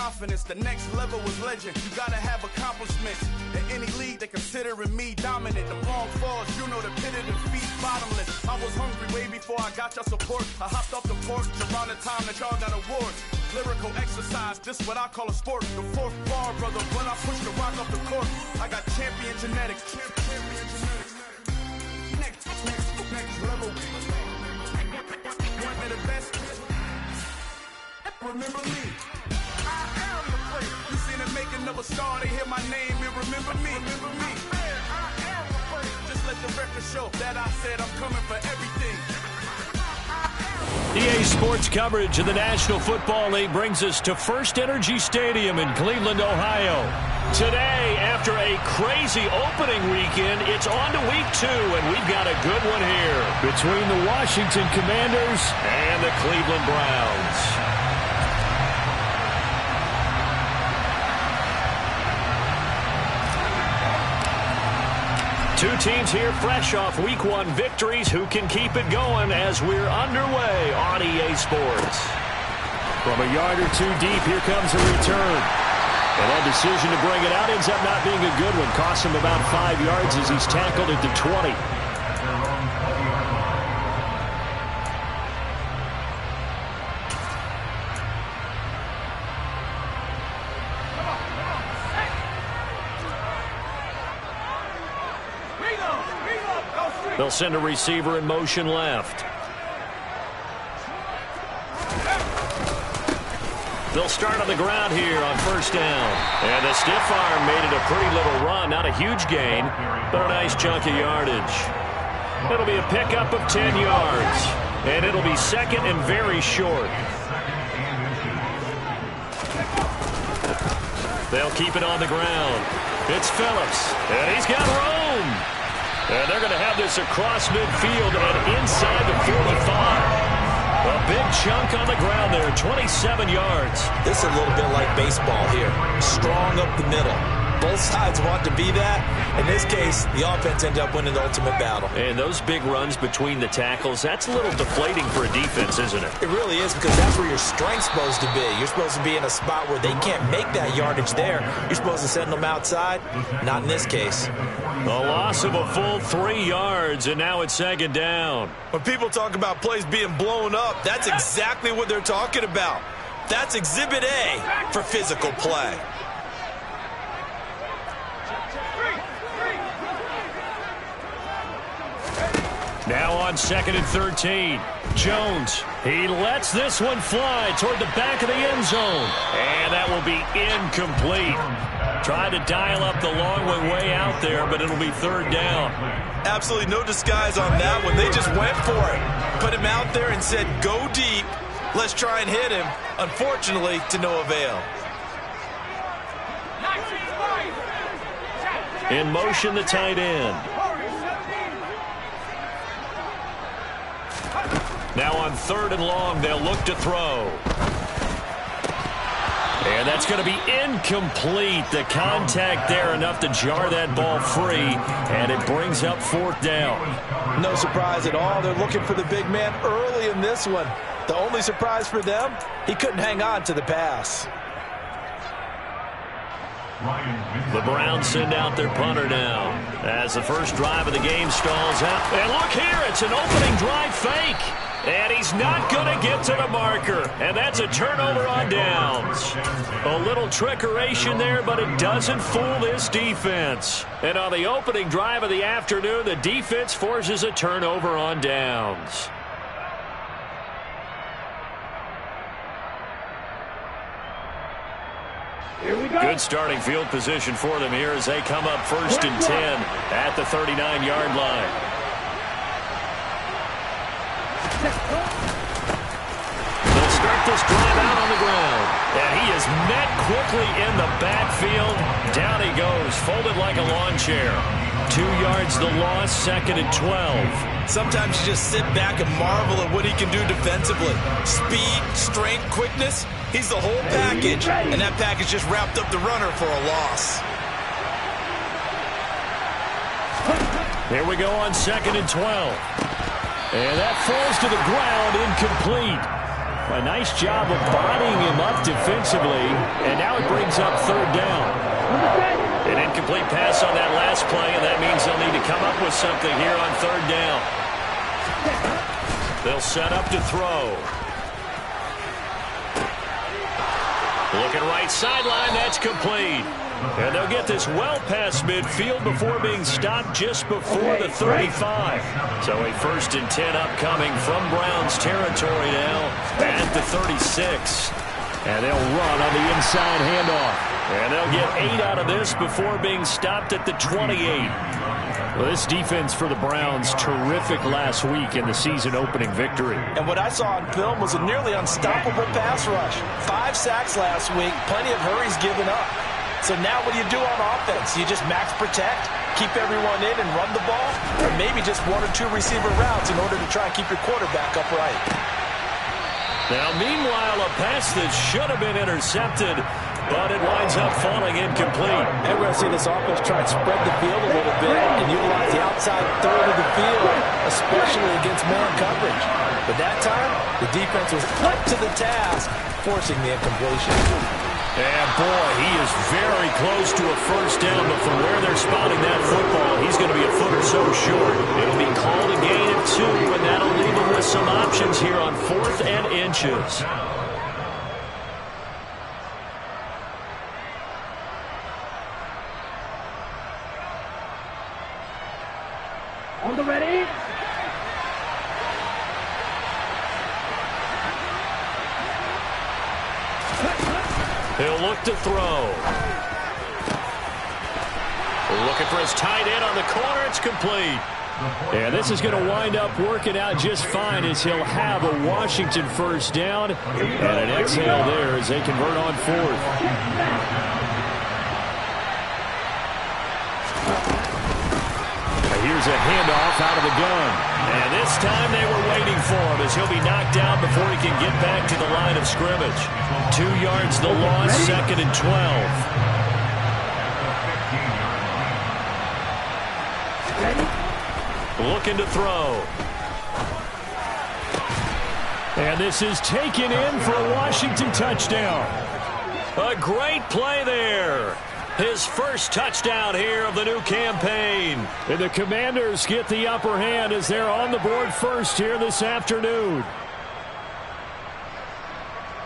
confidence. The next level was legend. You gotta have accomplishments. In any league, they considering me dominant. The wrong falls, you know the pit of defeat, bottomless. I was hungry way before I got your support. I hopped off the porch around the time that y'all got awards. Lyrical exercise, this what I call a sport. The fourth bar, brother, when I push the rock off the court. I got champion genetics. Next level. One of the best. Remember me. I am the place. You seen the making of a star, they hear my name and remember me. Remember me. I am the place. Just let the record show that I said I'm coming for everything. EA Sports coverage of the National Football League brings us to First Energy Stadium in Cleveland, Ohio. Today, after a crazy opening weekend, it's on to week 2, and we've got a good one here between the Washington Commanders and the Cleveland Browns. Two teams here fresh off Week 1 victories who can keep it going as we're underway on EA Sports. From a yard or two deep, here comes a return. And that decision to bring it out ends up not being a good one. Costs him about 5 yards as he's tackled at the 20. They'll send a receiver in motion left. They'll start on the ground here on first down. And the stiff arm made it a pretty little run. Not a huge gain, but a nice chunk of yardage. It'll be a pickup of 10 yards. And it'll be second and very short. They'll keep it on the ground. It's Phillips, and he's got room. And they're going to have this across midfield and inside the 45. A big chunk on the ground there, 27 yards. This is a little bit like baseball here. Strong up the middle. Both sides want to be that. In this case, the offense ended up winning the ultimate battle. And those big runs between the tackles, that's a little deflating for a defense, isn't it? It really is, because that's where your strength's supposed to be. You're supposed to be in a spot where they can't make that yardage there. You're supposed to send them outside. Not in this case. A loss of a full 3 yards, and now it's second down. When people talk about plays being blown up, that's exactly what they're talking about. That's Exhibit A for physical play. Now on second and 13. Jones, he lets this one fly toward the back of the end zone. And that will be incomplete. Tried to dial up the long way out there, but it'll be third down. Absolutely no disguise on that one. They just went for it. Put him out there and said, go deep. Let's try and hit him. Unfortunately, to no avail. In motion, the tight end. Now on third and long, they'll look to throw. And that's going to be incomplete. The contact there enough to jar that ball free, and it brings up fourth down. No surprise at all. They're looking for the big man early in this one. The only surprise for them, he couldn't hang on to the pass. The Browns send out their punter now as the first drive of the game stalls out. And look here, it's an opening drive fake. And he's not going to get to the marker. And that's a turnover on downs. A little trickeration there, but it doesn't fool this defense. And on the opening drive of the afternoon, the defense forces a turnover on downs. Good starting field position for them here as they come up first and 10 at the 39-yard line. They'll start this drive out on the ground. And he is met quickly in the backfield. Down he goes, folded like a lawn chair. 2 yards the loss, second and 12. Sometimes you just sit back and marvel at what he can do defensively. Speed, strength, quickness. He's the whole package, and that package just wrapped up the runner for a loss. Here we go on second and 12. And that falls to the ground, incomplete. A nice job of bodying him up defensively, and now it brings up third down. An incomplete pass on that last play, and that means they'll need to come up with something here on third down. They'll set up to throw. Looking right sideline, that's complete. And they'll get this well past midfield before being stopped just before the 35. So a 1st and 10 upcoming from Browns territory now at the 36. And they'll run on the inside handoff. And they'll get 8 out of this before being stopped at the 28. Well, this defense for the Browns, terrific last week in the season-opening victory. And what I saw on film was a nearly unstoppable pass rush. 5 sacks last week, plenty of hurries given up. So now what do you do on offense? You just max protect, keep everyone in and run the ball, or maybe just 1 or 2 receiver routes in order to try and keep your quarterback upright. Now, meanwhile, a pass that should have been intercepted, but it winds up falling incomplete. And we're going to see this offense try and spread the field a little bit and utilize the outside third of the field, especially against man coverage. But that time, the defense was up to the task, forcing the incompletion. And, boy, he is very close to a first down, but from where they're spotting that football, he's going to be a foot or so short. It'll be called a gain of 2, and that'll leave him with some options here on 4th and inches. On the ready. He'll look to throw. Looking for his tight end on the corner. It's complete. And this is going to wind up working out just fine as he'll have a Washington first down and an exhale there as they convert on 4th. Here's a handoff out of the gun. And this time they were waiting for him as he'll be knocked down before he can get back to the line of scrimmage. 2 yards the loss, 2nd and 12. Looking to throw. And this is taken in for a Washington touchdown. A great play there. His first touchdown here of the new campaign. And the Commanders get the upper hand as they're on the board first here this afternoon.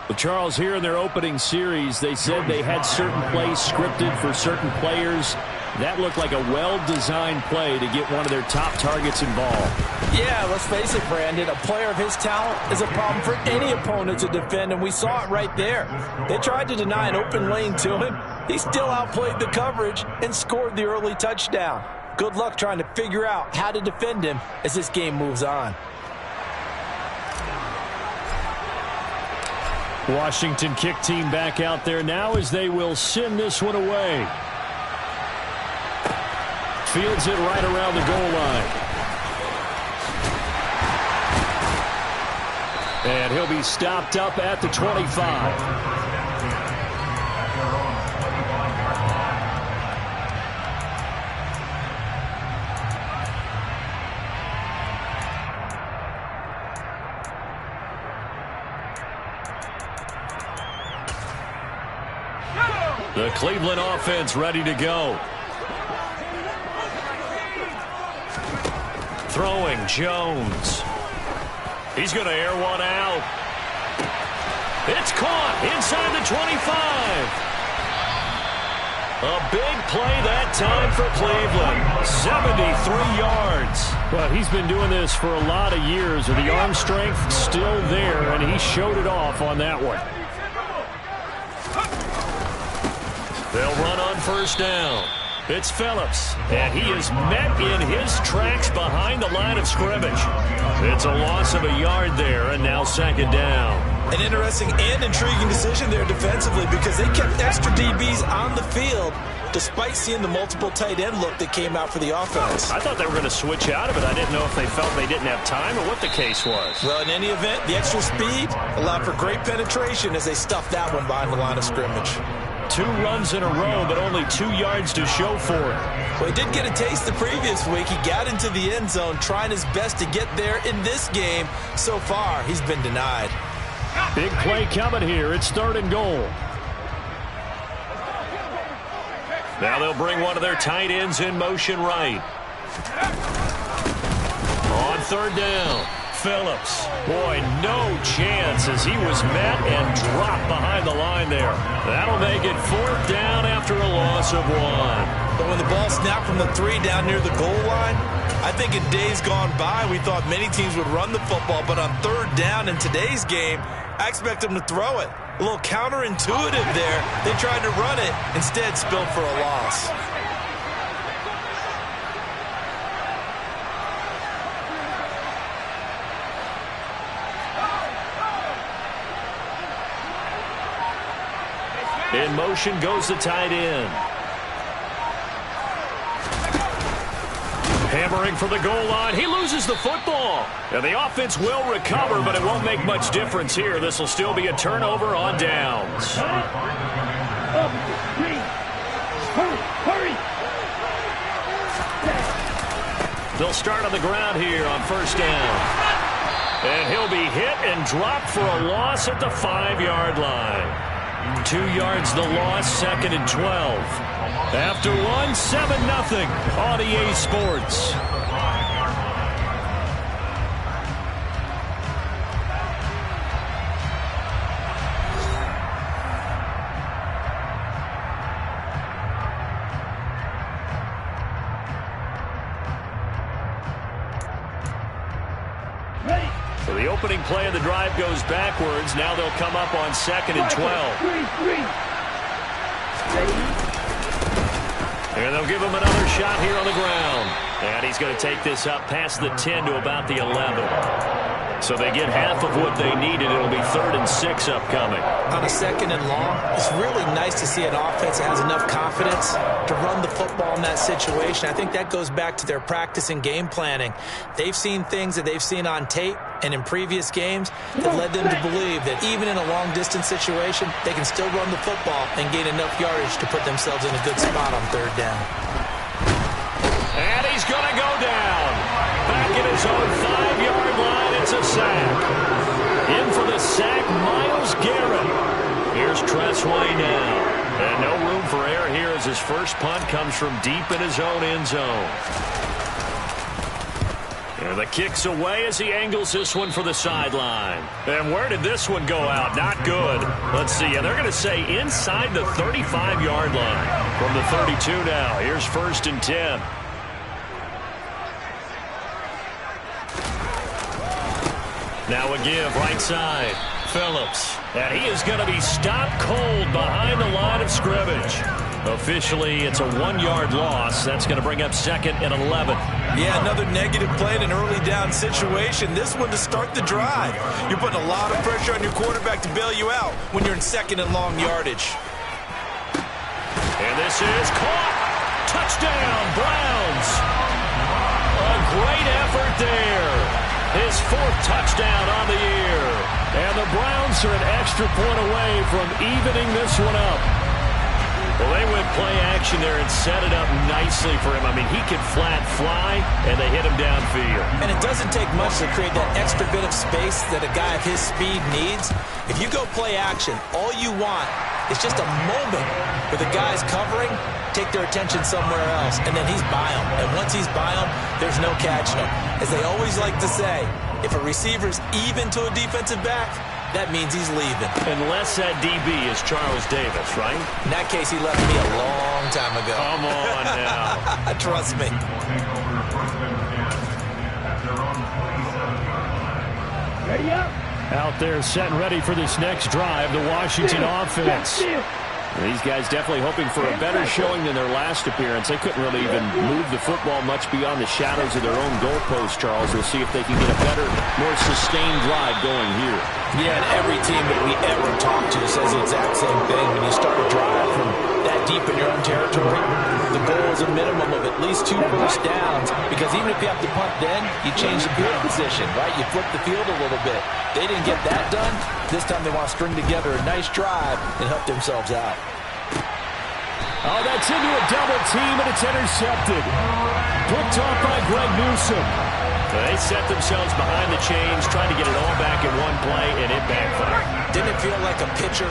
Well, Charles, here in their opening series, they said they had certain plays scripted for certain players. That looked like a well-designed play to get one of their top targets involved. Yeah, let's face it, Brandon. A player of his talent is a problem for any opponent to defend, and we saw it right there. They tried to deny an open lane to him. He still outplayed the coverage and scored the early touchdown. Good luck trying to figure out how to defend him as this game moves on. Washington kick team back out there now as they will send this one away. Fields it right around the goal line. And he'll be stopped up at the 25. The Cleveland offense ready to go. Throwing Jones. He's going to air one out. It's caught inside the 25. A big play that time for Cleveland. 73 yards. Well, he's been doing this for a lot of years with the arm strength still there, and he showed it off on that one. They'll run on first down. It's Phillips, and he is met in his tracks behind the line of scrimmage. It's a loss of a yard there, and now 2nd down. An interesting and intriguing decision there defensively because they kept extra DBs on the field despite seeing the multiple tight end look that came out for the offense. I thought they were going to switch out of it. I didn't know if they felt they didn't have time or what the case was. Well, in any event, the extra speed allowed for great penetration as they stuffed that one behind the line of scrimmage. 2 runs in a row, but only 2 yards to show for it. Well, he did get a taste the previous week. He got into the end zone, trying his best to get there in this game. So far, he's been denied. Big play coming here. It's 3rd and goal. Now they'll bring one of their tight ends in motion right. On 3rd down, Phillips. Boy, no chance as he was met and dropped behind the line there. That'll make it 4th down after a loss of 1. But when the ball snapped from the 3 down near the goal line, I think in days gone by, we thought many teams would run the football, but on 3rd down in today's game, I expect them to throw it. A little counterintuitive there. They tried to run it, instead spilled for a loss. In motion goes the tight end. Hammering for the goal line. He loses the football. And the offense will recover, but it won't make much difference here. This will still be a turnover on downs. Hurry! They'll start on the ground here on 1st down. And he'll be hit and dropped for a loss at the 5-yard line. 2 yards the loss, 2nd and 12. After one, 7-0 on EA Sports. So the opening play of the drive goes backwards. Now they'll come up on 2nd and 12. And they'll give him another shot here on the ground. And he's going to take this up past the 10 to about the 11. So they get half of what they needed. It'll be 3rd and 6 upcoming. On a 2nd and long, it's really nice to see an offense that has enough confidence to run the football in that situation. I think that goes back to their practice and game planning. They've seen things that they've seen on tape and in previous games that led them to believe that even in a long-distance situation, they can still run the football and gain enough yardage to put themselves in a good spot on 3rd down. And he's going to go down. Back in his own 5-yard line, it's a sack. In for the sack, Myles Garrett. Here's Tressway now. And no room for error here as his first punt comes from deep in his own end zone. And the kick's away as he angles this one for the sideline. And where did this one go out? Not good. Let's see. They're going to say inside the 35-yard line. From the 32 now. Here's 1st and 10. Now a give right side. Phillips. And he is going to be stopped cold behind the line of scrimmage. Officially, it's a 1-yard loss. That's going to bring up 2nd and 11. Yeah, another negative play in an early down situation. This one to start the drive. You're putting a lot of pressure on your quarterback to bail you out when you're in 2nd and long yardage. And this is caught. Touchdown, Browns. A great effort there. His 4th touchdown on the year. And the Browns are an extra point away from evening this one up. Well, they went play action there and set it up nicely for him. I mean, he can flat fly, and they hit him downfield. And it doesn't take much to create that extra bit of space that a guy of his speed needs. If you go play action, all you want is just a moment where the guy's covering, take their attention somewhere else, and then he's by him. And once he's by him, there's no catching him. As they always like to say, if a receiver's even to a defensive back, that means he's leaving. Unless that DB is Charles Davis, right? In that case, he left me a long time ago. Come on now. Trust me. Ready up. Out there set and ready for this next drive, the Washington offense. These guys definitely hoping for a better showing than their last appearance. They couldn't really even move the football much beyond the shadows of their own goalpost, Charles. We'll see if they can get a better, more sustained drive going here. Yeah, and every team that we ever talk to says the exact same thing. When you start a drive from that deep in your own territory, the goal is a minimum of at least 2 first downs, because even if you have to punt then, you change the field position, right? You flip the field a little bit. They didn't get that done. This time they want to string together a nice drive and help themselves out. Oh, that's into a double team, and it's intercepted. Picked off by Greg Newsome. They set themselves behind the chains, trying to get it all back in one play, and it backfired. Didn't it feel like a pitcher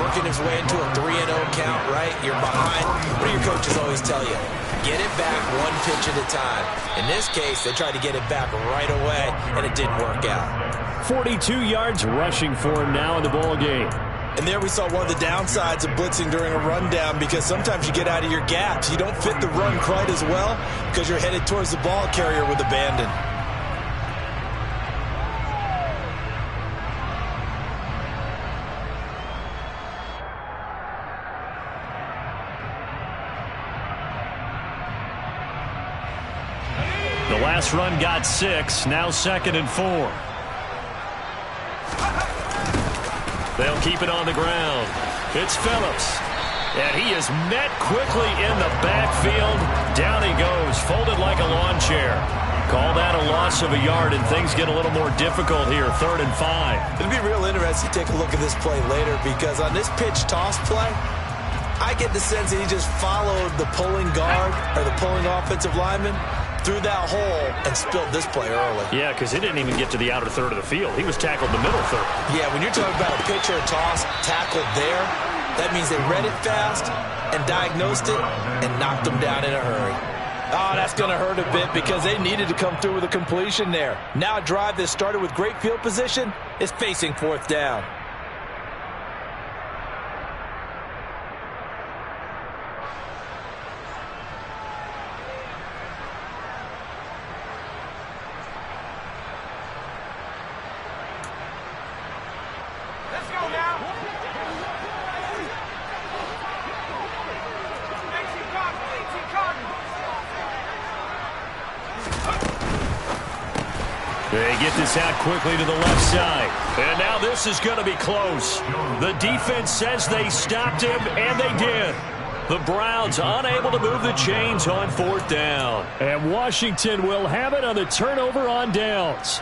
working his way into a 3-0 count, right? You're behind. What do your coaches always tell you? Get it back one pitch at a time. In this case, they tried to get it back right away, and it didn't work out. 42 yards rushing for him now in the ball game. And there we saw one of the downsides of blitzing during a rundown, because sometimes you get out of your gaps. You don't fit the run quite as well because you're headed towards the ball carrier with abandon. The last run got 6, now 2nd and 4. They'll keep it on the ground. It's Phillips. And he is met quickly in the backfield. Down he goes, folded like a lawn chair. Call that a loss of a yard, and things get a little more difficult here, 3rd and 5. It'll be real interesting to take a look at this play later, because on this pitch toss play, I get the sense that he just followed the pulling guard or the pulling offensive lineman through that hole and spilled this play early. Yeah, because he didn't even get to the outer third of the field. He was tackled in the middle third. Yeah, when you're talking about a pitch or a toss tackled there, that means they read it fast and diagnosed it and knocked them down in a hurry. Oh, that's going to hurt a bit because they needed to come through with a completion there. Now a drive that started with great field position is facing 4th down. They get this out quickly to the left side. And now this is going to be close. The defense says they stopped him, and they did. The Browns unable to move the chains on 4th down. And Washington will have it on the turnover on downs.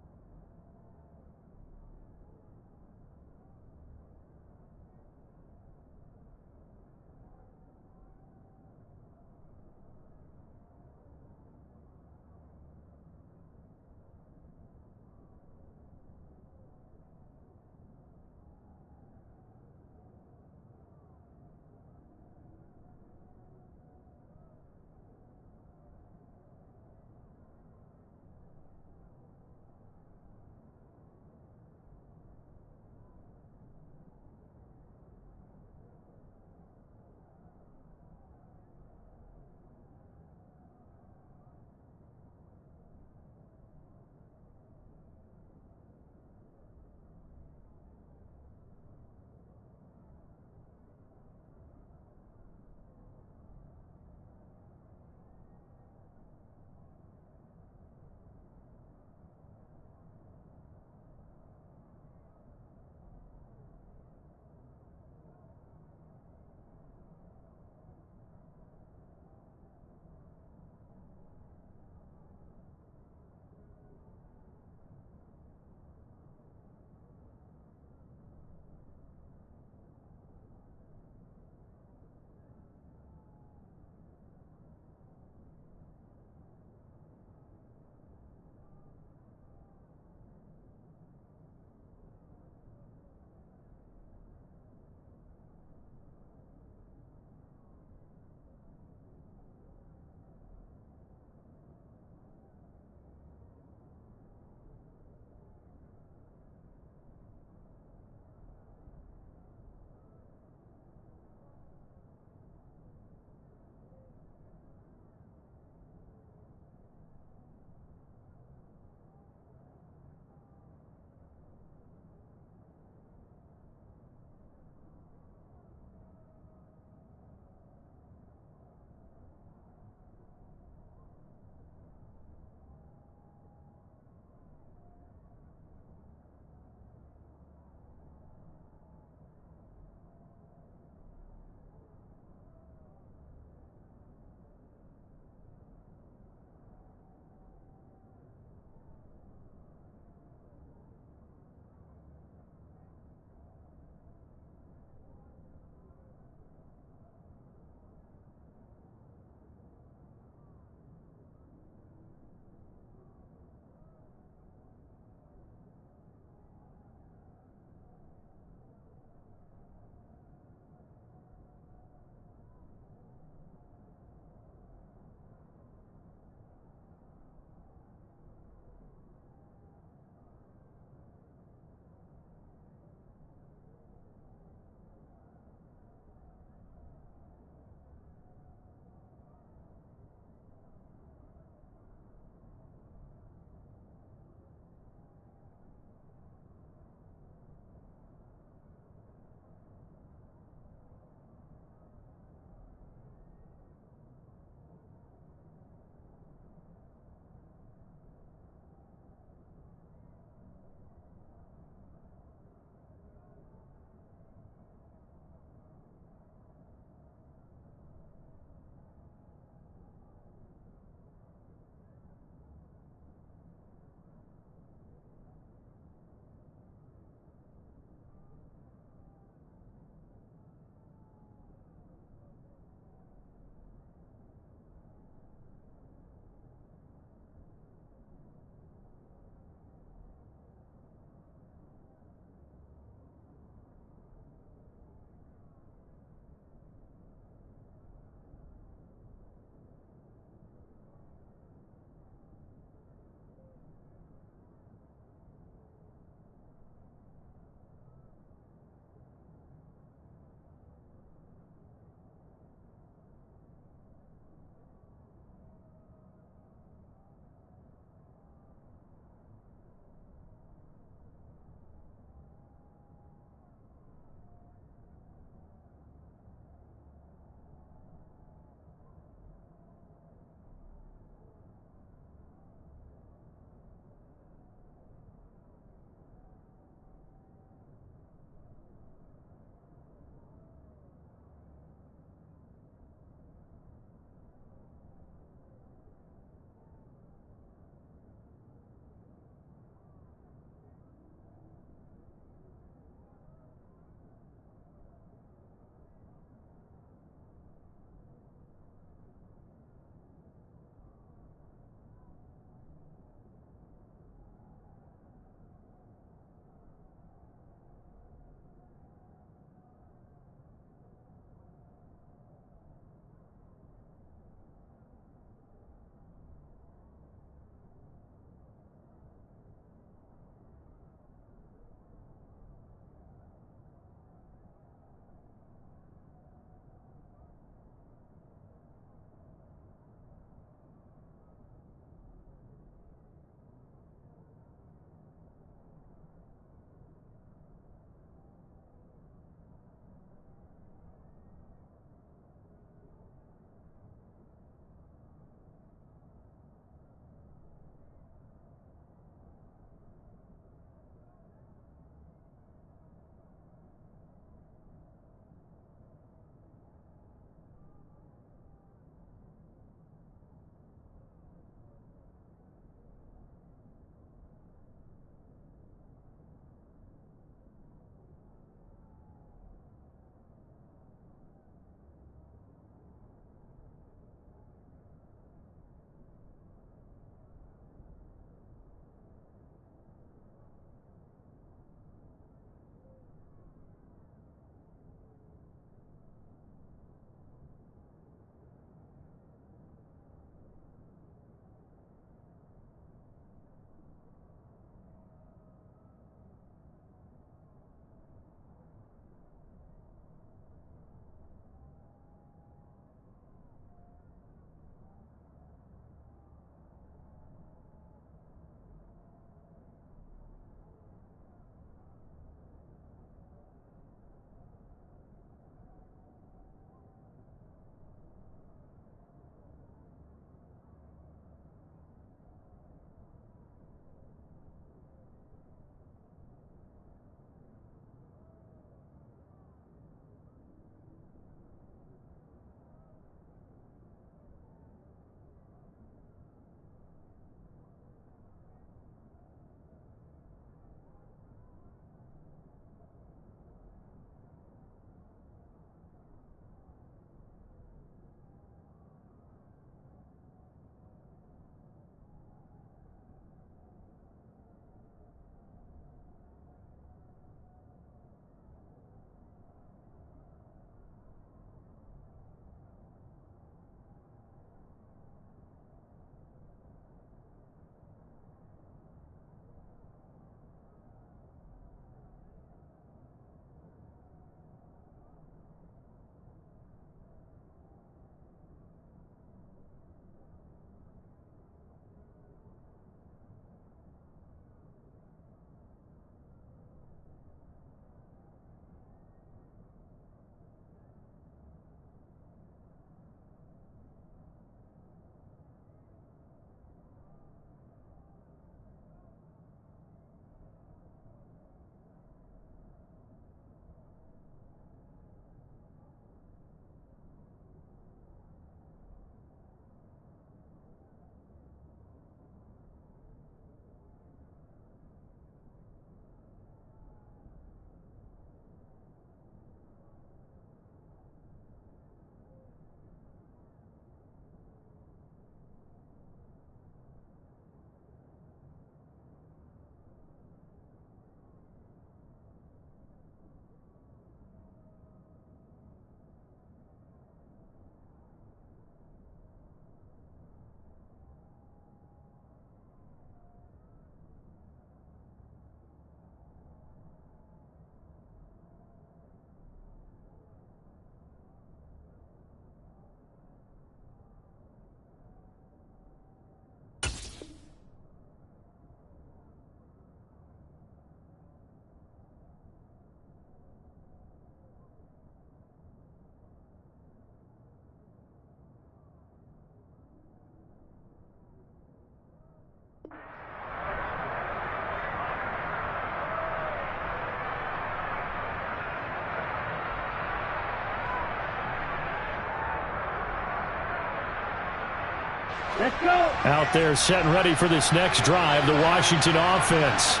Let's go. Out there set and ready for this next drive, the Washington offense.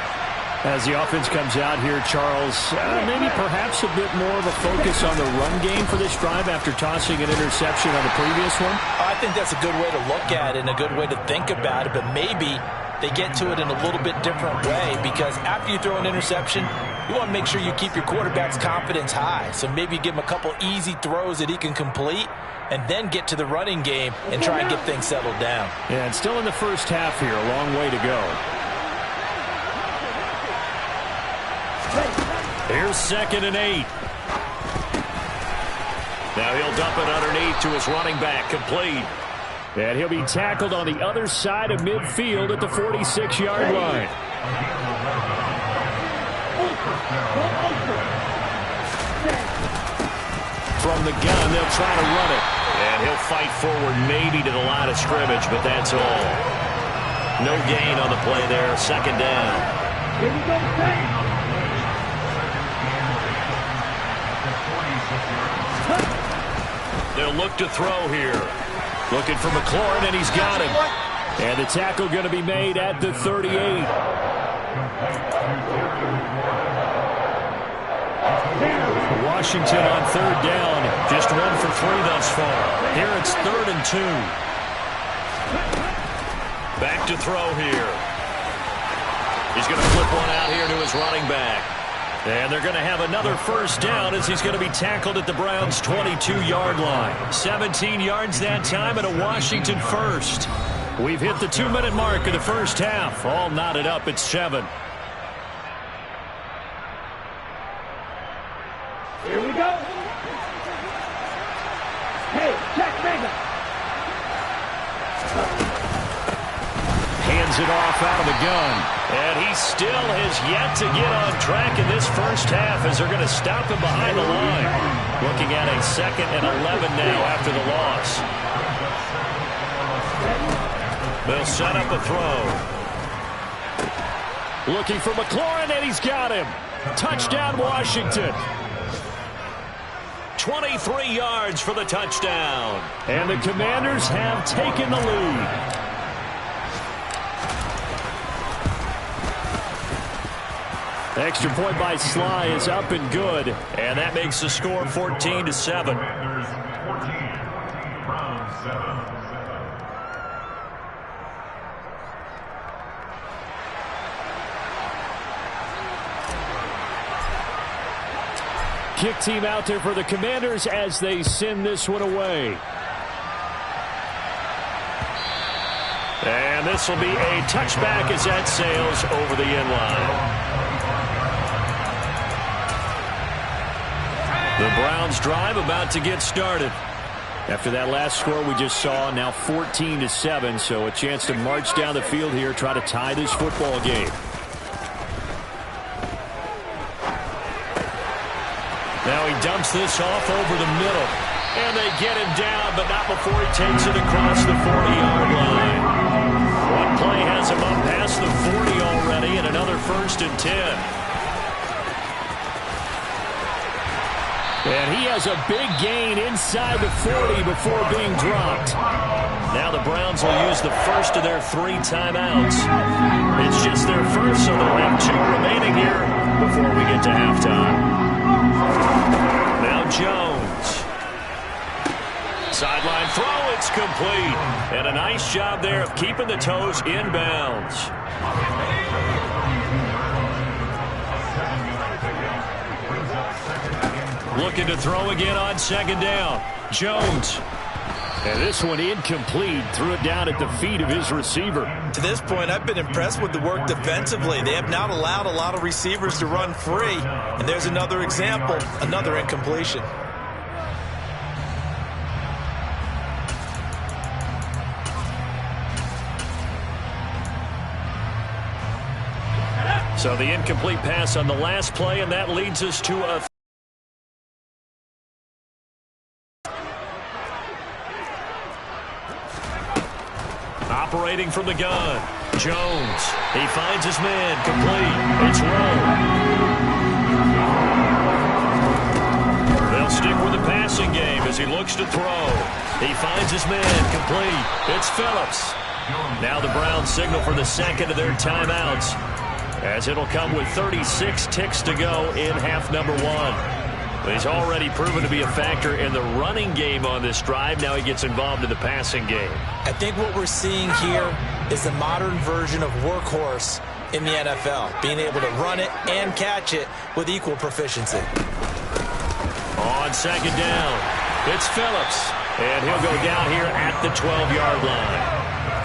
As the offense comes out here, Charles, maybe perhaps a bit more of a focus on the run game for this drive after tossing an interception on the previous one? I think that's a good way to look at it and a good way to think about it, but maybe they get to it in a little bit different way, because after you throw an interception, you want to make sure you keep your quarterback's confidence high. So maybe give him a couple easy throws that he can complete and then get to the running game and try and get things settled down. Yeah, and still in the first half here, a long way to go. Here's 2nd and 8. Now he'll dump it underneath to his running back, complete. And he'll be tackled on the other side of midfield at the 46-yard line. From the gun, they'll try to run it. And he'll fight forward maybe to the line of scrimmage, but that's all. No gain on the play there, 2nd down. Here we go, Saints. They'll look to throw here. Looking for McLaurin, and he's got him. And the tackle going to be made at the 38. Washington on 3rd down. Just 1 for 3 thus far. Here it's 3rd and 2. Back to throw here. He's going to flip one out here to his running back. And they're going to have another 1st down as he's going to be tackled at the Browns' 22-yard line. 17 yards that time and a Washington 1st. We've hit the 2-minute mark of the first half. All knotted up at 7. Here we go. Hey, check Vega. Hands it off out of the gun. And he still has yet to get on track in this first half as they're going to stop him behind the line. Looking at a 2nd and 11 now after the loss. They'll set up a throw. Looking for McLaurin, and he's got him. Touchdown, Washington. 23 yards for the touchdown. And the Commanders have taken the lead. Extra point by Sly is up and good. And that makes the score 14-7. Kick team out there for the Commanders as they send this one away. And this will be a touchback as that sails over the end line. The Browns drive about to get started. After that last score we just saw, now 14-7, so a chance to march down the field here, try to tie this football game. Now he dumps this off over the middle. And they get him down, but not before he takes it across the 40-yard line. One play has him up past the 40 already, and another 1st and 10. And he has a big gain inside the 40 before being dropped. Now the Browns will use the first of their 3 timeouts. It's just their first, so they'll have 2 remaining here before we get to halftime. Now Jones. Sideline throw, it's complete. And a nice job there of keeping the toes inbounds. Looking to throw again on 2nd down. Jones. And this one incomplete. Threw it down at the feet of his receiver. To this point, I've been impressed with the work defensively. They have not allowed a lot of receivers to run free. And there's another example, another incompletion. So the incomplete pass on the last play, and that leads us to a operating from the gun. Jones. He finds his man. Complete. It's Rowe. They'll stick with the passing game as he looks to throw. He finds his man, complete. It's Phillips. Now the Browns signal for the second of their timeouts, as it'll come with 36 ticks to go in half number one. He's already proven to be a factor in the running game on this drive. Now he gets involved in the passing game. I think what we're seeing here is the modern version of workhorse in the NFL, being able to run it and catch it with equal proficiency. On second down, it's Phillips, and he'll go down here at the 12-yard line.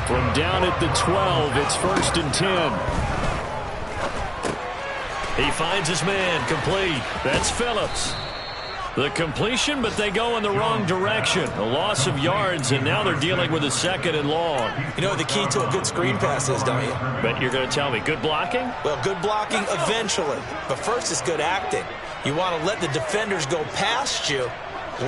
From down at the 12, it's 1st and 10. He finds his man, complete. That's Phillips. The completion, but they go in the wrong direction. A loss of yards, and now they're dealing with a 2nd and long. You know what the key to a good screen pass is, don't you? But you're going to tell me, good blocking? Well, good blocking eventually. But first is good acting. You want to let the defenders go past you,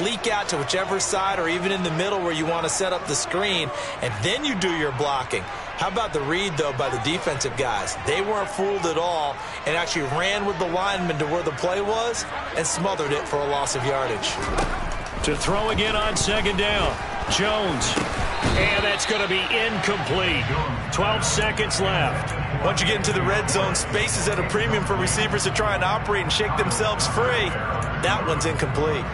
leak out to whichever side or even in the middle where you want to set up the screen, and then you do your blocking. How about the read, though, by the defensive guys? They weren't fooled at all and actually ran with the lineman to where the play was and smothered it for a loss of yardage. To throw again on second down, Jones. And that's going to be incomplete. 12 seconds left. Once you get into the red zone, space is at a premium for receivers to try and operate and shake themselves free. That one's incomplete.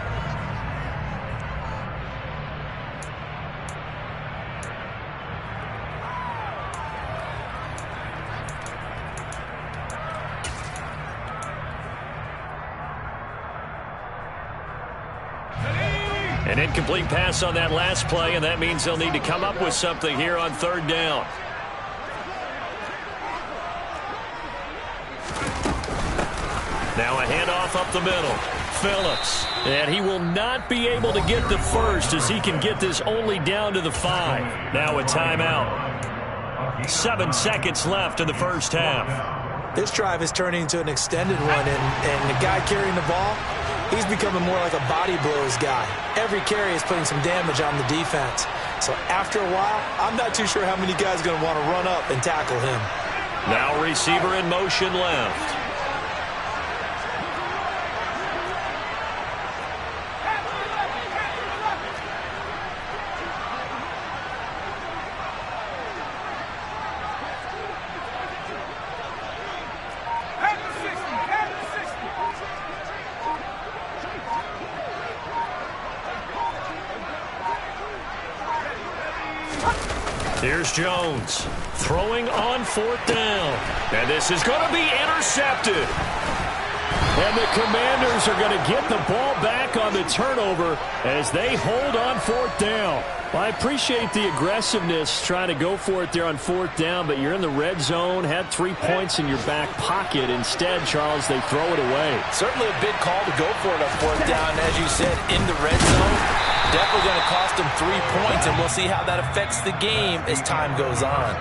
An incomplete pass on that last play, and that means they'll need to come up with something here on third down. Now a handoff up the middle. Phillips. And he will not be able to get the first as he can get this only down to the 5. Now a timeout. 7 seconds left in the first half. This drive is turning into an extended one, and the guy carrying the ball, he's becoming more like a body blows guy. Every carry is putting some damage on the defense. So after a while, I'm not too sure how many guys are going to want to run up and tackle him. Now receiver in motion left. Here's Jones throwing on 4th down. And this is going to be intercepted. And the Commanders are going to get the ball back on the turnover as they hold on 4th down. Well, I appreciate the aggressiveness trying to go for it there on 4th down, but you're in the red zone, had 3 points in your back pocket. Instead, Charles, they throw it away. Certainly a big call to go for it on 4th down, as you said, in the red zone. Definitely going to cost them 3 points, and we'll see how that affects the game as time goes on.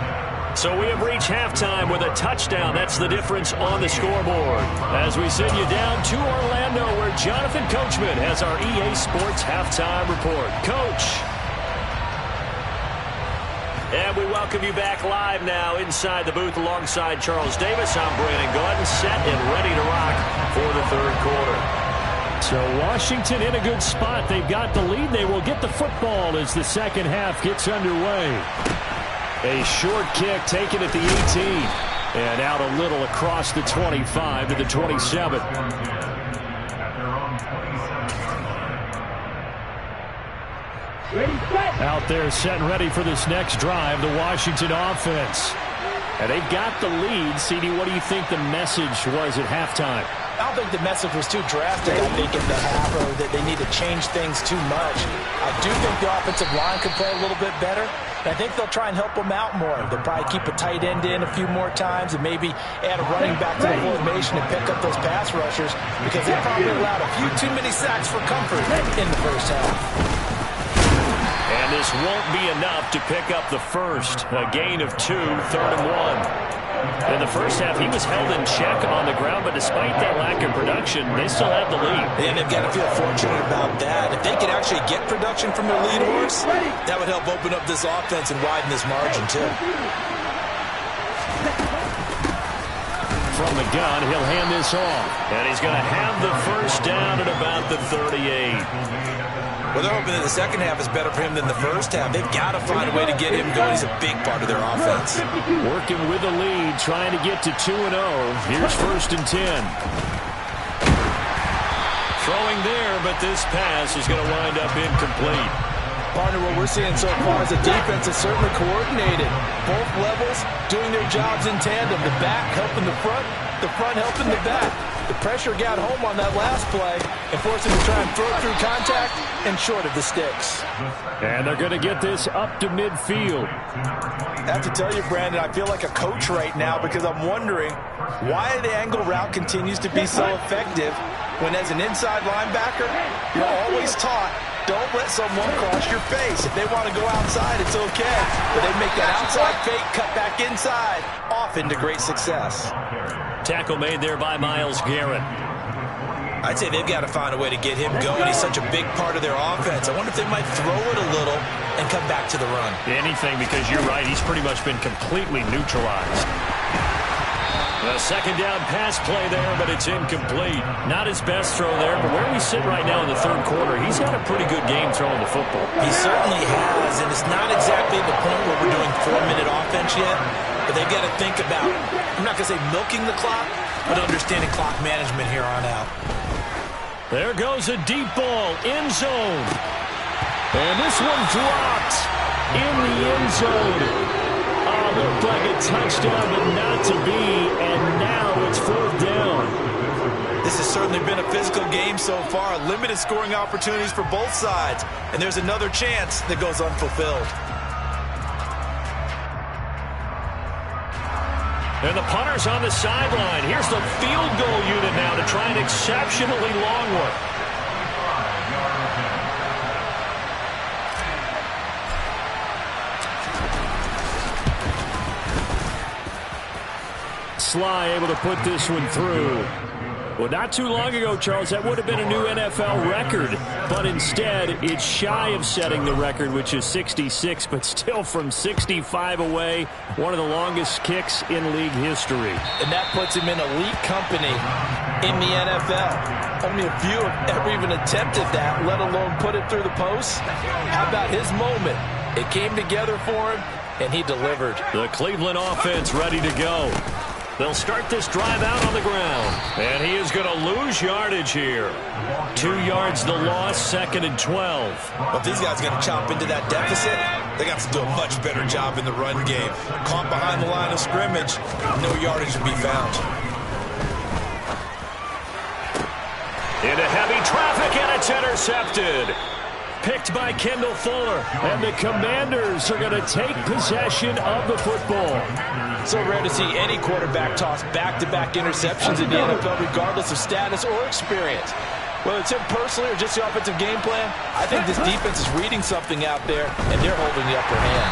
So we have reached halftime with a touchdown. That's the difference on the scoreboard. As we send you down to Orlando, where Jonathan Coachman has our EA Sports halftime report. Coach. And we welcome you back live now inside the booth alongside Charles Davis. I'm Brandon Gaudin, set and ready to rock for the third quarter. So Washington in a good spot. They've got the lead. They will get the football as the second half gets underway. A short kick taken at the 18. And out a little across the 25 to the 27. Ready, set. Out there set and ready for this next drive, the Washington offense. And they've got the lead. CD, what do you think the message was at halftime? I don't think the message was too drastic, I think, in the half, or that they need to change things too much. I do think the offensive line could play a little bit better. And I think they'll try and help them out more. They'll probably keep a tight end in a few more times and maybe add a running back to the formation and pick up those pass rushers, because they probably allowed a few too many sacks for comfort in the first half. And this won't be enough to pick up the first. A gain of 2, 3rd and 1. In the first half, he was held in check on the ground, but despite that lack of production, they still have the lead. And they've got to feel fortunate about that. If they could actually get production from their lead horse, that would help open up this offense and widen this margin, too. From the gun, he'll hand this off. And he's going to have the first down at about the 38. Well, they're hoping that the second half is better for him than the first half. They've got to find a way to get him going. He's a big part of their offense. Working with the lead, trying to get to 2-0. Here's 1st and 10. Throwing there, but this pass is going to wind up incomplete. Partner, what we're seeing so far is the defense is certainly coordinated. Both levels doing their jobs in tandem. The back helping the front helping the back. The pressure got home on that last play and forced him to try and throw through contact and short of the sticks. And they're going to get this up to midfield. I have to tell you, Brandon, I feel like a coach right now because I'm wondering why the angle route continues to be so effective when as an inside linebacker, you're always taught, don't let someone cross your face. If they want to go outside, it's okay. But they make that outside fake, cut back inside, off into great success. Tackle made there by Myles Garrett. I'd say they've got to find a way to get him going. He's such a big part of their offense. I wonder if they might throw it a little and come back to the run. Anything, because you're right, he's pretty much been completely neutralized. A second down pass play there, but it's incomplete. Not his best throw there, but where we sit right now in the third quarter, he's had a pretty good game throwing the football. He certainly has, and it's not exactly the point where we're doing 4-minute offense yet, but they've got to think about, I'm not going to say milking the clock, but understanding clock management here on out. There goes a deep ball, end zone. And this one dropped in the end zone. Looked like a touchdown, but not to be, and now it's 4th down. This has certainly been a physical game so far. Limited scoring opportunities for both sides, and there's another chance that goes unfulfilled. And the punter's on the sideline. Here's the field goal unit now to try an exceptionally long one. Sly able to put this one through. Well, not too long ago, Charles, that would have been a new NFL record. But instead, it's shy of setting the record, which is 66, but still from 65 away, one of the longest kicks in league history. And that puts him in elite company in the NFL. Only a few have ever even attempted that, let alone put it through the post. How about his moment? It came together for him, and he delivered. The Cleveland offense ready to go. They'll start this drive out on the ground. And he is going to lose yardage here. 2 yards the loss, 2nd and 12. Well, if these guys are going to chop into that deficit, they got to do a much better job in the run game. Caught behind the line of scrimmage, no yardage to be found. Into heavy traffic, and it's intercepted. Picked by Kendall Fuller. And the Commanders are going to take possession of the football. So rare to see any quarterback toss back-to-back interceptions in the NFL, regardless of status or experience. Whether it's him personally or just the offensive game plan, I think this defense is reading something out there, and they're holding the upper hand.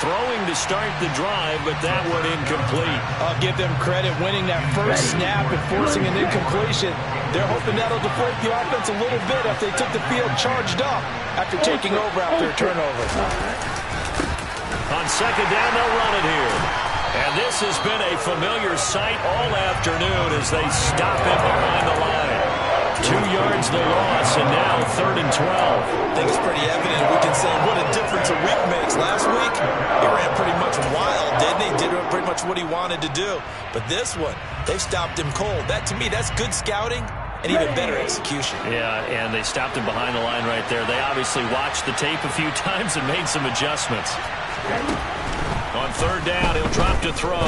Throwing to start the drive, but that one incomplete. I'll give them credit winning that first snap and forcing an incompletion. They're hoping that'll deflate the offense a little bit if they took the field charged up after taking over after a turnover. On second down, they'll run it here. And this has been a familiar sight all afternoon as they stop him behind the line. 2 yards the loss, and now 3rd and 12. I think it's pretty evident. We can say what a difference a week makes. Last week, he ran pretty much wild, didn't he? Did pretty much what he wanted to do. But this one, they stopped him cold. That, to me, that's good scouting and even better execution. Yeah, and they stopped him behind the line right there. They obviously watched the tape a few times and made some adjustments. On 3rd down, he'll drop to throw.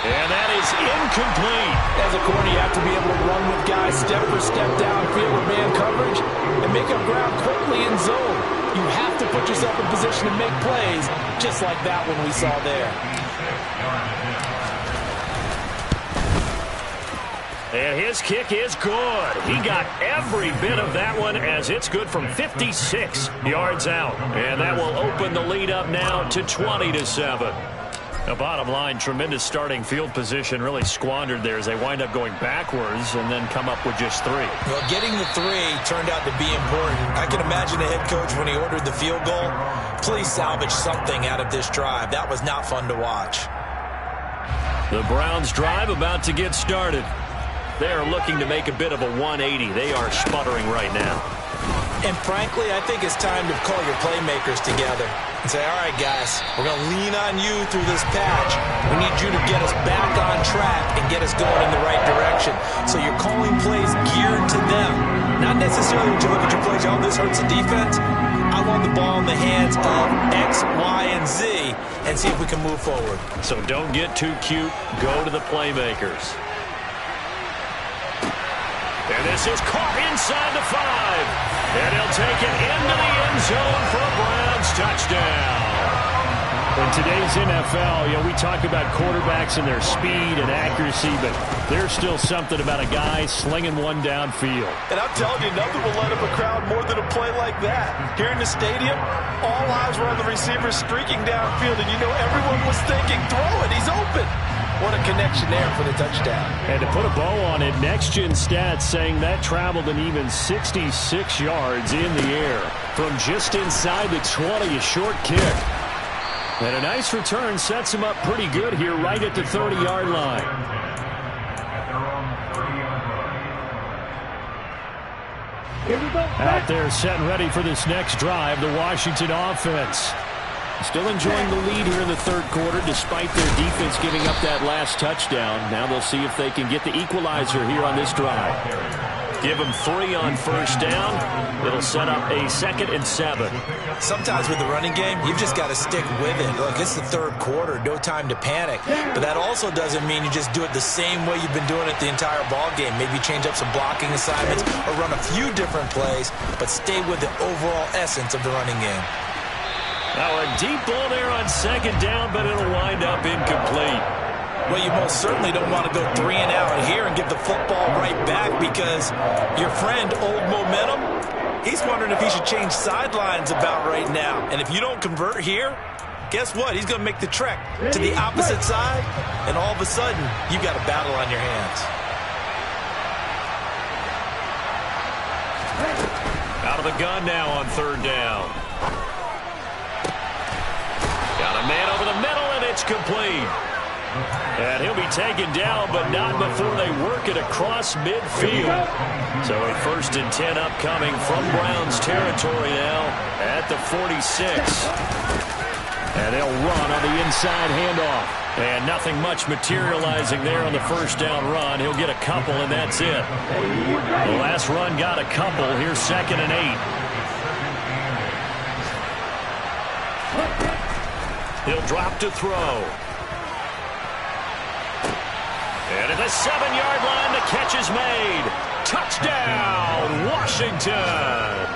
And that is incomplete. As a corner, you have to be able to run with guys step for step downfield with man coverage and make up ground quickly in zone. You have to put yourself in position to make plays, just like that one we saw there. And his kick is good. He got every bit of that one as it's good from 56 yards out. And that will open the lead up now to 20-7. The bottom line, tremendous starting field position, really squandered there as they wind up going backwards and then come up with just 3. Well, getting the 3 turned out to be important. I can imagine the head coach when he ordered the field goal, please salvage something out of this drive. That was not fun to watch. The Browns drive about to get started. They are looking to make a bit of a 180. They are sputtering right now. And frankly, I think it's time to call your playmakers together and say, all right, guys, we're going to lean on you through this patch. We need you to get us back on track and get us going in the right direction. So you're calling plays geared to them. Not necessarily when you look at your plays, oh, this hurts the defense. I want the ball in the hands of X, Y, and Z and see if we can move forward. So don't get too cute. Go to the playmakers. And this is caught inside the 5. And he'll take it into the end zone for a Browns touchdown. In today's NFL, we talk about quarterbacks and their speed and accuracy, but there's still something about a guy slinging one downfield. And I'm telling you, nothing will light up a crowd more than a play like that. Here in the stadium, all eyes were on the receiver streaking downfield, and everyone was thinking, throw it, he's open. What a connection there for the touchdown. And to put a bow on it, Next Gen Stats saying that traveled an even 66 yards in the air from just inside the 20, a short kick. And a nice return sets him up pretty good here right at the 30-yard line. Out there set and ready for this next drive, the Washington offense. Still enjoying the lead here in the third quarter despite their defense giving up that last touchdown. Now they'll see if they can get the equalizer here on this drive. Give them 3 on first down. It'll set up a 2nd and 7. Sometimes with the running game, you've just got to stick with it. Look, it's the third quarter, no time to panic. But that also doesn't mean you just do it the same way you've been doing it the entire ball game. Maybe change up some blocking assignments or run a few different plays, but stay with the overall essence of the running game. Now a deep ball there on 2nd down, but it'll wind up incomplete. Well, you most certainly don't want to go 3 and out here and give the football right back because your friend, Old Momentum, he's wondering if he should change sidelines about right now. And if you don't convert here, guess what? He's going to make the trek to the opposite side, and all of a sudden, you've got a battle on your hands. Out of the gun now on 3rd down. Got a man over the middle, and it's complete. And he'll be taken down, but not before they work it across midfield. So a 1st and 10 upcoming from Browns territory now at the 46. And they'll run on the inside handoff. And nothing much materializing there on the first down run. He'll get a couple, and that's it. The last run got a couple. Here's 2nd and 8. He'll drop to throw. And at the 7-yard line, the catch is made. Touchdown, Washington.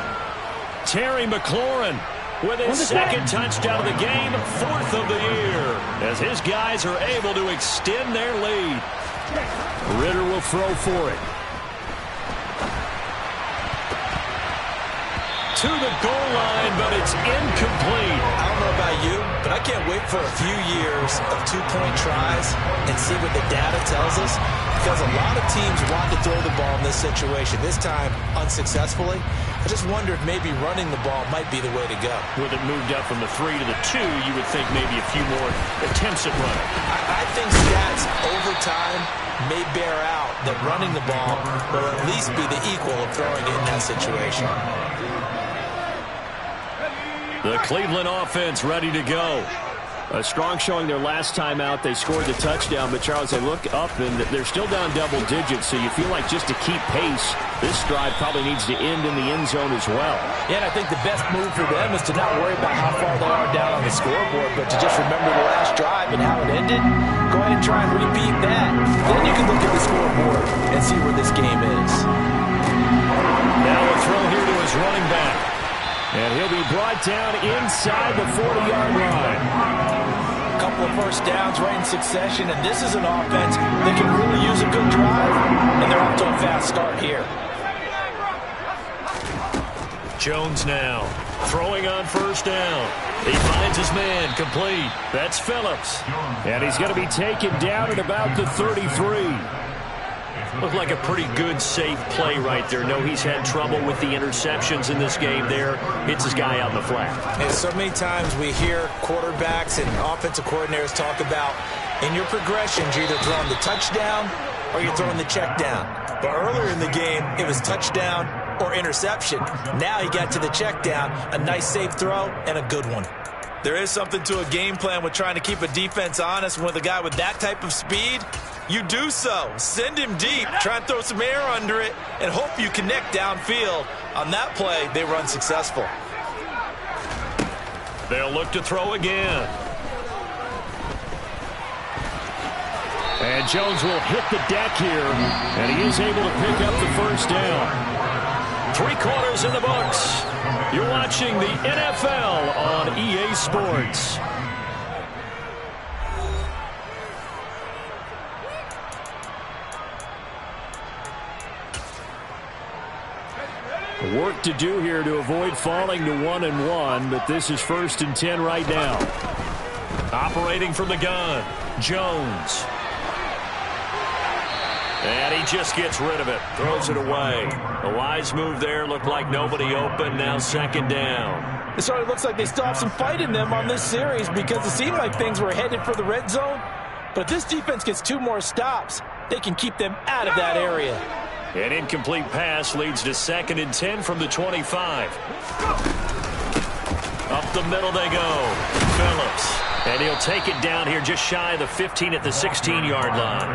Terry McLaurin with his 2nd touchdown of the game, 4th of the year, as his guys are able to extend their lead. Ritter will throw for it. To the goal line, but it's incomplete. I don't know about you, but I can't wait for a few years of 2-point tries and see what the data tells us, because a lot of teams want to throw the ball in this situation, this time unsuccessfully. I just wonder if maybe running the ball might be the way to go. With it moved up from the 3 to the 2, you would think maybe a few more attempts at running. I think stats over time may bear out that running the ball will at least be the equal of throwing it in that situation. The Cleveland offense ready to go. A strong showing their last time out. They scored the touchdown, but Charles, they look up and they're still down double digits, so you feel like just to keep pace, this drive probably needs to end in the end zone as well. Yeah, and I think the best move for them is to not worry about how far they are down on the scoreboard, but to just remember the last drive and how it ended. Go ahead and try and repeat that. Then you can look at the scoreboard and see where this game is. Now a throw here to his running back. And he'll be brought down inside the 40-yard line. A couple of first downs right in succession, and this is an offense that can really use a good drive, and they're off to a fast start here. Jones now throwing on first down. He finds his man complete. That's Phillips. And he's going to be taken down at about the 33. Looked like a pretty good, safe play right there. No, he's had trouble with the interceptions in this game there. Hits his guy out in the flat. And so many times we hear quarterbacks and offensive coordinators talk about in your progressions, you're either throwing the touchdown or you're throwing the check down. But earlier in the game, it was touchdown or interception. Now he got to the check down, a nice safe throw, and a good one. There is something to a game plan with trying to keep a defense honest. With a guy with that type of speed, you do so. Send him deep, try and throw some air under it, and hope you connect downfield. On that play, they were unsuccessful. They'll look to throw again. And Jones will hit the deck here, and he is able to pick up the first down. 3 quarters in the books. You're watching the NFL on EA Sports. Work to do here to avoid falling to 1-1, but this is 1st and 10 right now. Operating from the gun, Jones. And he just gets rid of it, throws it away. A wise move there, looked like nobody open, now 2nd down. It sort of looks like they still have some fight in them on this series because it seemed like things were headed for the red zone. But if this defense gets 2 more stops, they can keep them out of that area. An incomplete pass leads to 2nd and 10 from the 25. Up the middle they go. Phillips. And he'll take it down here just shy of the 15 at the 16-yard line.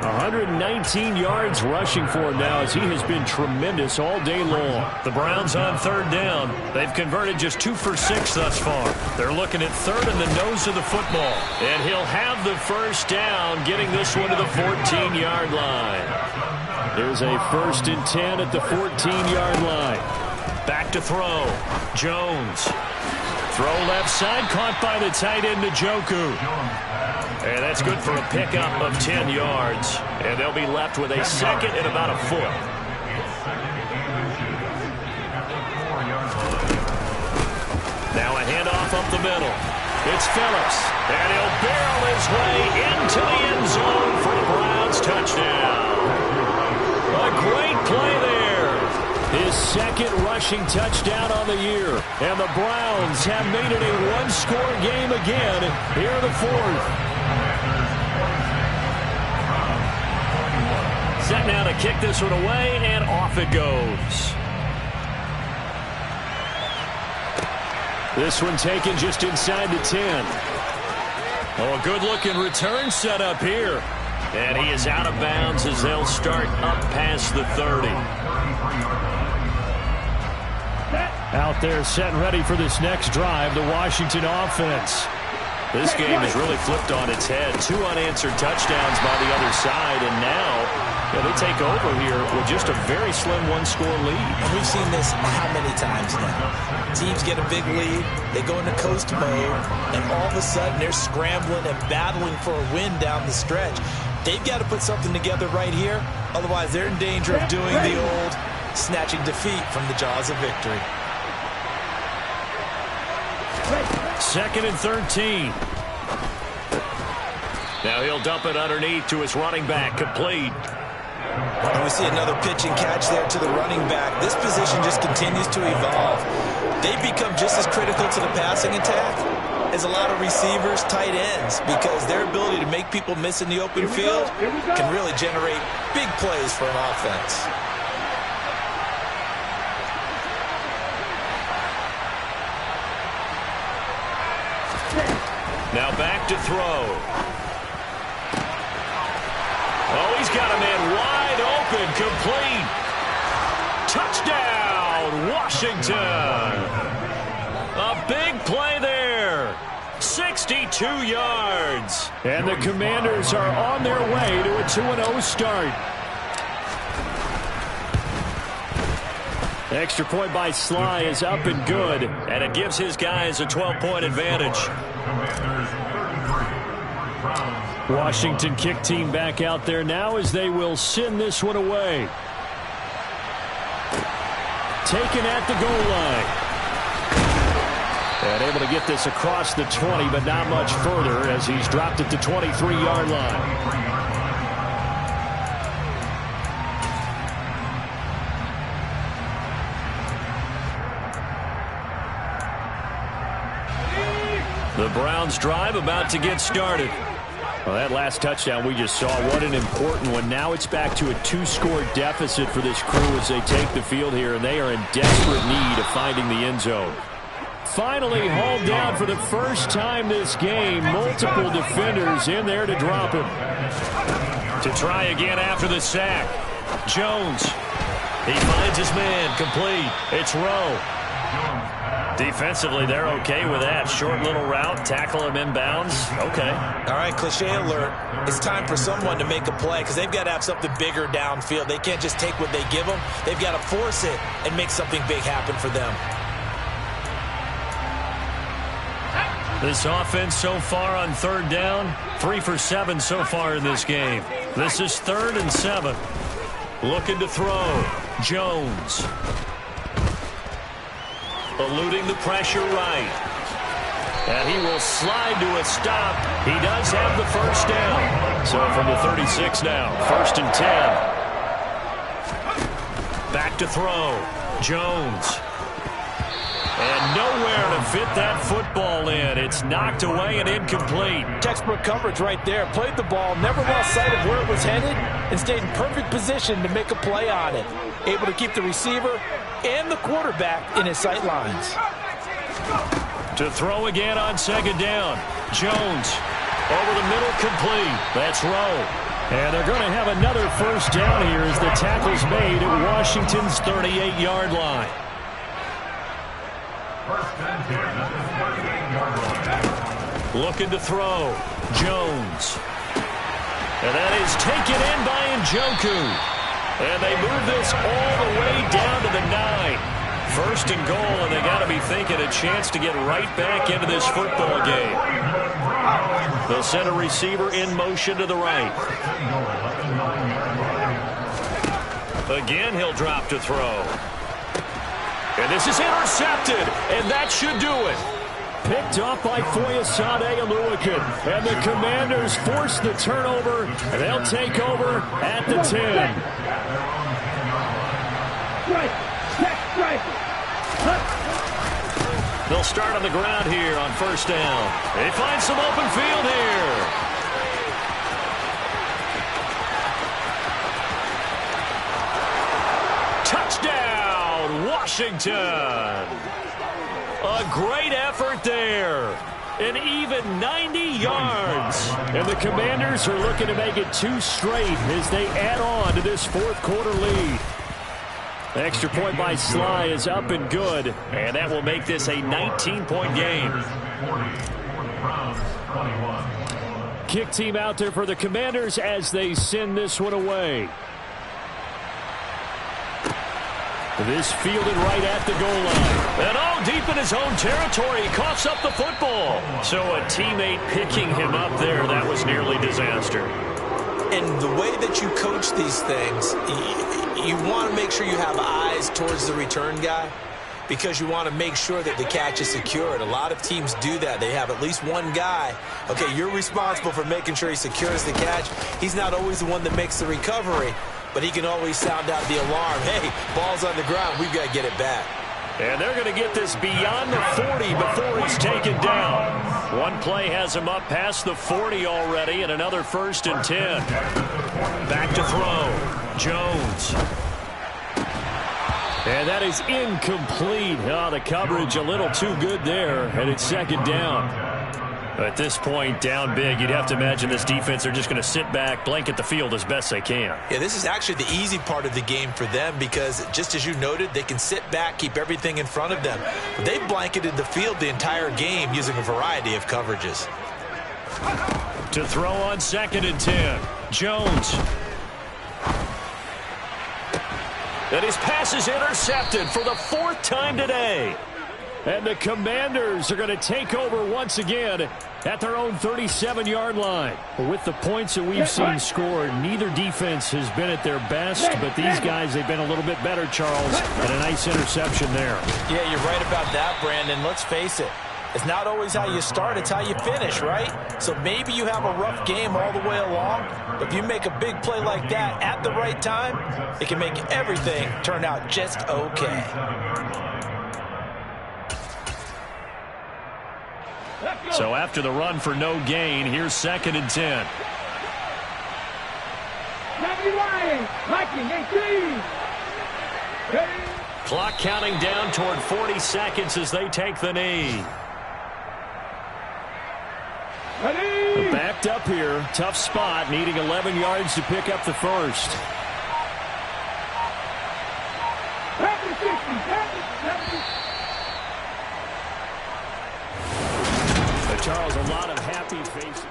119 yards rushing for him now as he has been tremendous all day long. The Browns on 3rd down. They've converted just 2 for 6 thus far. They're looking at 3rd and the nose of the football. And he'll have the first down, getting this one to the 14-yard line. There's a 1st and 10 at the 14-yard line. Back to throw. Jones. Throw left side, caught by the tight end, Njoku. And that's good for a pickup of 10 yards. And they'll be left with a 2nd and about a foot. Now a handoff up the middle. It's Phillips. And he'll barrel his way into the end zone for a Browns touchdown. A great play there. His 2nd rushing touchdown on the year. And the Browns have made it a 1-score game again here in the 4th. Set now to kick this one away, and off it goes. This one taken just inside the 10. Oh, a good-looking return set up here. And he is out of bounds as they'll start up past the 30. Out there set and ready for this next drive, the Washington offense. This game has really flipped on its head. 2 unanswered touchdowns by the other side, and now they take over here with just a very slim 1-score lead. And we've seen this how many times now? Teams get a big lead, they go into coast mode, and all of a sudden they're scrambling and battling for a win down the stretch. They've got to put something together right here, otherwise they're in danger of doing the old snatching defeat from the jaws of victory. 2nd and 13. Now he'll dump it underneath to his running back, complete. And we see another pitch and catch there to the running back. This position just continues to evolve. They've become just as critical to the passing attack as a lot of receivers, tight ends, because their ability to make people miss in the open field can really generate big plays for an offense. Now back to throw. Oh, he's got a man wide open, complete. Touchdown, Washington. A big play there. 62 yards. And the Commanders are on their way to a 2-0 start. Extra point by Sly is up and good. And it gives his guys a 12-point advantage. Washington kick team back out there now as they will send this one away. Taken at the goal line. And able to get this across the 20, but not much further as he's dropped at the 23-yard line. The Browns drive about to get started. Well, that last touchdown we just saw, what an important one. Now it's back to a 2-score deficit for this crew as they take the field here, and they are in desperate need of finding the end zone. Finally hauled down for the first time this game. Multiple defenders in there to drop him. To try again after the sack. Jones. He finds his man. Complete. It's Rowe. Defensively, they're okay with that. Short little route, tackle him inbounds. Okay. All right, cliche alert. It's time for someone to make a play because they've got to have something bigger downfield. They can't just take what they give them. They've got to force it and make something big happen for them. This offense so far on third down, 3 for 7 so far in this game. This is 3rd and 7. Looking to throw. Jones. Eluding the pressure right. And he will slide to a stop. He does have the first down. So from the 36 now, 1st and 10. Back to throw. Jones. And nowhere to fit that football in. It's knocked away and incomplete. Textbook coverage right there. Played the ball, never lost sight of where it was headed, and stayed in perfect position to make a play on it. Able to keep the receiver and the quarterback in his sight lines. To throw again on 2nd down. Jones over the middle, complete. That's Rowe. And they're going to have another first down here as the tackle's made at Washington's 38-yard line. Looking to throw. Jones. And that is taken in by Njoku. And they move this all the way down to the 9. 1st and goal, and they got to be thinking a chance to get right back into this football game. They'll send a receiver in motion to the right. Again, he'll drop to throw. And this is intercepted, and that should do it. Picked off by Foyesade Oluokun. And the Commanders force the turnover, and they'll take over at the 10. They'll start on the ground here on 1st down. They find some open field here. Touchdown, Washington. A great effort there. An even 90 yards. And the Commanders are looking to make it 2 straight as they add on to this 4th quarter lead. The extra point by Sly is up and good. And that will make this a 19-point game. Kick team out there for the Commanders as they send this one away. This fielded right at the goal line. And all deep in his own territory. He coughs up the football. So a teammate picking him up there, that was nearly disaster. And the way that you coach these things, you want to make sure you have eyes towards the return guy because you want to make sure that the catch is secured. A lot of teams do that. They have at least one guy. Okay, you're responsible for making sure he secures the catch. He's not always the one that makes the recovery, but he can always sound out the alarm. Hey, ball's on the ground. We've got to get it back. And they're going to get this beyond the 40 before he's taken down. One play has him up past the 40 already, and another 1st and 10. Back to throw. Jones. And that is incomplete. Oh, the coverage a little too good there, and it's 2nd down. At this point, down big, you'd have to imagine this defense are just going to sit back, blanket the field as best they can. Yeah, this is actually the easy part of the game for them because, just as you noted, they can sit back, keep everything in front of them. But they've blanketed the field the entire game using a variety of coverages. To throw on 2nd and 10. Jones. And his pass is intercepted for the 4th time today. And the Commanders are going to take over once again at their own 37-yard line. With the points that we've seen scored, neither defense has been at their best, but these guys, they've been a little bit better, Charles, and a nice interception there. Yeah, you're right about that, Brandon. Let's face it. It's not always how you start, it's how you finish, right? So maybe you have a rough game all the way along, but if you make a big play like that at the right time, it can make everything turn out just okay. So after the run for no gain, here's 2nd and 10. Clock counting down toward 40 seconds as they take the knee. Backed up here. Tough spot, needing 11 yards to pick up the first. Charles, a lot of happy faces.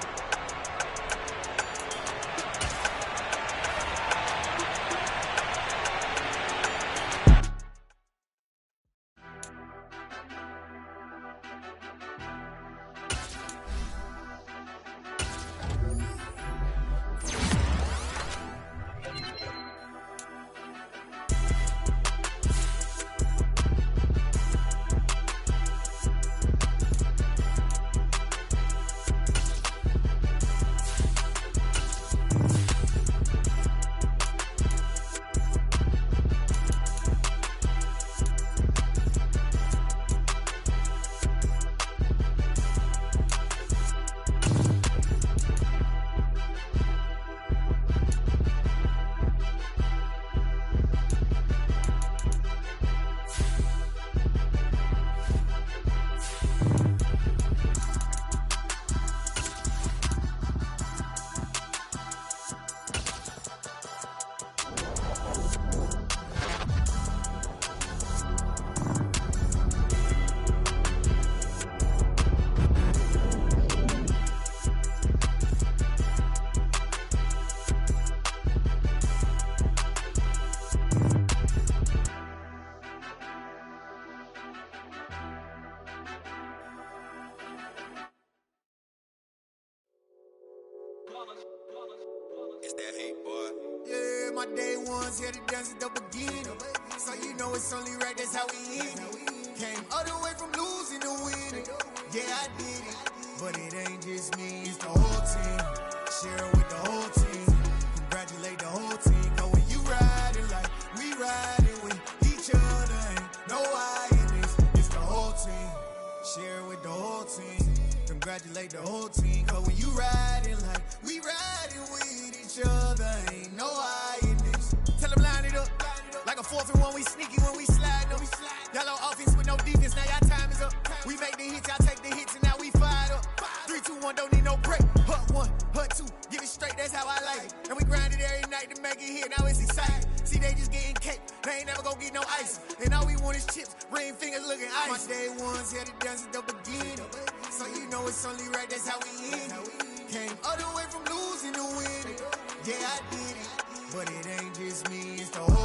It's that hate, boy. Yeah, my day ones here to dance at the beginning. So you know it's only right, that's how we end it. Came all the way from losing to winning. Yeah, I did it. But it ain't just me, it's the whole team. Share it with the whole team. Congratulate the whole team. Cause when you riding like we riding with each other, ain't no I in this. It's the whole team. Share it with the whole team. Congratulate the whole team. Cause when you riding like we riding with each other, ain't no I in this. Tell them line it up. Like a 4th and 1, we sneaky when we slide up. Y'all on offense with no defense, now y'all time is up. We make the hits, y'all take the hits, and now we fired up. 3, 2, 1, don't need no break. Hut 1, hut 2, get it straight, that's how I like it. And we grind it every night to make it hit, now it's exciting. See, they just getting cake, they ain't never gonna get no ice. And all we want is chips, ring fingers looking ice. My day ones here to dance at the beginning. So you know it's only right, that's how we end it. Came all the way from losing to winning. Yeah, I did it. But it ain't just me, it's the whole